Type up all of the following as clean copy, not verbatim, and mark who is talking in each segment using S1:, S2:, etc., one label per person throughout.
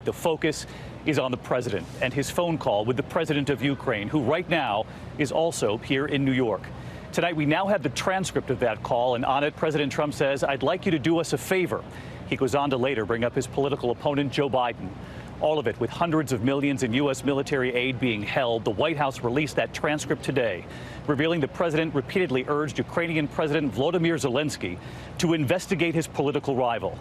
S1: the focus is on the president and his phone call with the president of Ukraine, who right now is also here in New York. Tonight, we now have the transcript of that call, and on it, President Trump says, "I'd like you to do us a favor." He goes on to later bring up his political opponent, Joe Biden. All of it with hundreds of millions in U.S. military aid being held. The White House released that transcript today, revealing the president repeatedly urged Ukrainian President Volodymyr Zelenskiy to investigate his political rival.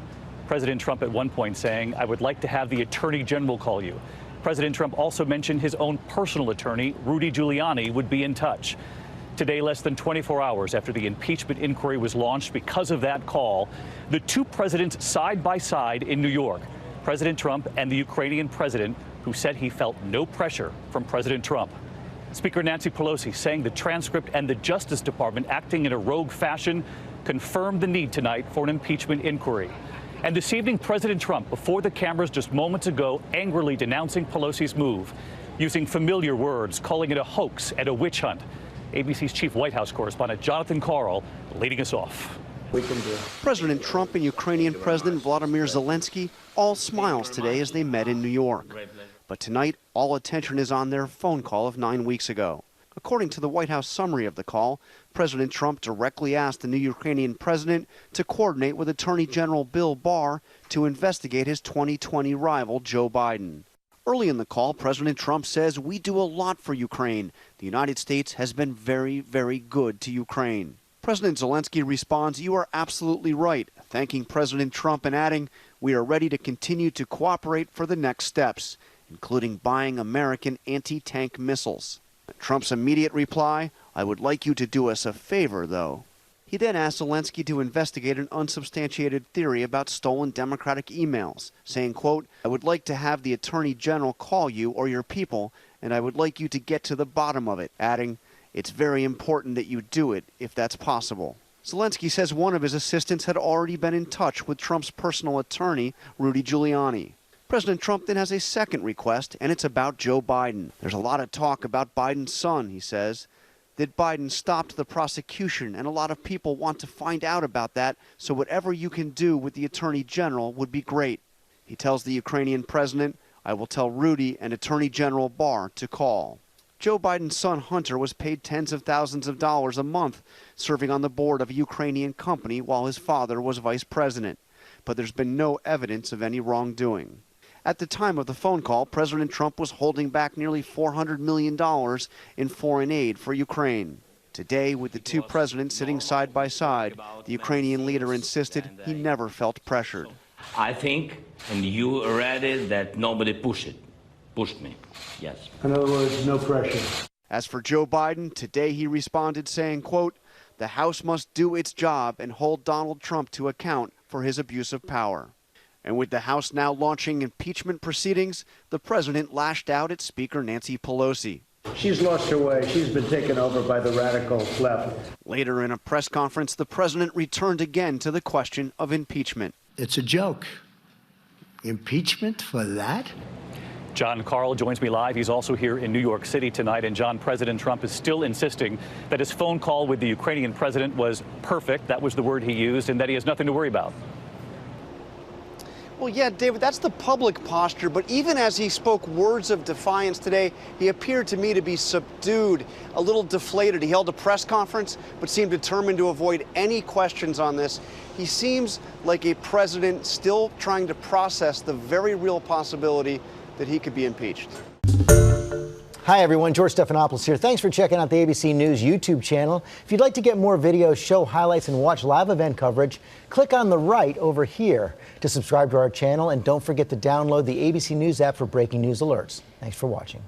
S1: President Trump at one point saying, "I would like to have the Attorney General call you." President Trump also mentioned his own personal attorney, Rudy Giuliani, would be in touch. Today, less than 24 hours after the impeachment inquiry was launched because of that call, the two presidents side by side in New York, President Trump and the Ukrainian president, who said he felt no pressure from President Trump. Speaker Nancy Pelosi saying the transcript and the Justice Department acting in a rogue fashion confirmed the need tonight for an impeachment inquiry. And this evening, President Trump, before the cameras just moments ago, angrily denouncing Pelosi's move, using familiar words, calling it a hoax and a witch hunt. ABC's chief White House correspondent Jonathan Karl leading us off.
S2: President Trump and Ukrainian President Volodymyr Zelenskiy all smiles today as they met in New York. But tonight, all attention is on their phone call of 9 weeks ago. According to the White House summary of the call, President Trump directly asked the new Ukrainian president to coordinate with Attorney General Bill Barr to investigate his 2020 rival, Joe Biden. Early in the call, President Trump says, "We do a lot for Ukraine. The United States has been very, very good to Ukraine." President Zelensky responds, "You are absolutely right," thanking President Trump and adding, "We are ready to continue to cooperate for the next steps, including buying American anti-tank missiles." Trump's immediate reply, "I would like you to do us a favor, though." He then asked Zelensky to investigate an unsubstantiated theory about stolen Democratic emails, saying, quote, "I would like to have the Attorney General call you or your people, and I would like you to get to the bottom of it," adding, "It's very important that you do it, if that's possible." Zelensky says one of his assistants had already been in touch with Trump's personal attorney, Rudy Giuliani. President Trump then has a second request, and it's about Joe Biden. "There's a lot of talk about Biden's son," he says, "that Biden stopped the prosecution, and a lot of people want to find out about that, so whatever you can do with the Attorney General would be great." He tells the Ukrainian president, "I will tell Rudy and Attorney General Barr to call." Joe Biden's son Hunter was paid tens of thousands of dollars a month serving on the board of a Ukrainian company while his father was vice president. But there's been no evidence of any wrongdoing. At the time of the phone call, President Trump was holding back nearly $400 million in foreign aid for Ukraine. Today, with the two presidents sitting side by side, the Ukrainian leader insisted he never felt pressured.
S3: "I think, and you read it, that nobody pushed me. Yes."
S4: In other words, no pressure.
S2: As for Joe Biden, today he responded saying, quote, "The House must do its job and hold Donald Trump to account for his abuse of power." And with the House now launching impeachment proceedings, the president lashed out at Speaker Nancy Pelosi.
S4: She's lost her way. She's been taken over by the radical left.
S2: Later in a press conference, the president returned again to the question of impeachment.
S5: It's a joke. Impeachment for that?
S1: John Karl joins me live. He's also here in New York City tonight. And John, President Trump is still insisting that his phone call with the Ukrainian president was perfect. That was the word he used, and that he has nothing to worry about.
S2: Well, yeah, David, that's the public posture. But even as he spoke words of defiance today, he appeared to me to be subdued, a little deflated. He held a press conference, but seemed determined to avoid any questions on this. He seems like a president still trying to process the very real possibility that he could be impeached.
S6: Hi, everyone. George Stephanopoulos here. Thanks for checking out the ABC News YouTube channel. If you'd like to get more videos, show highlights, and watch live event coverage, click on the right over here to subscribe to our channel. And don't forget to download the ABC News app for breaking news alerts. Thanks for watching.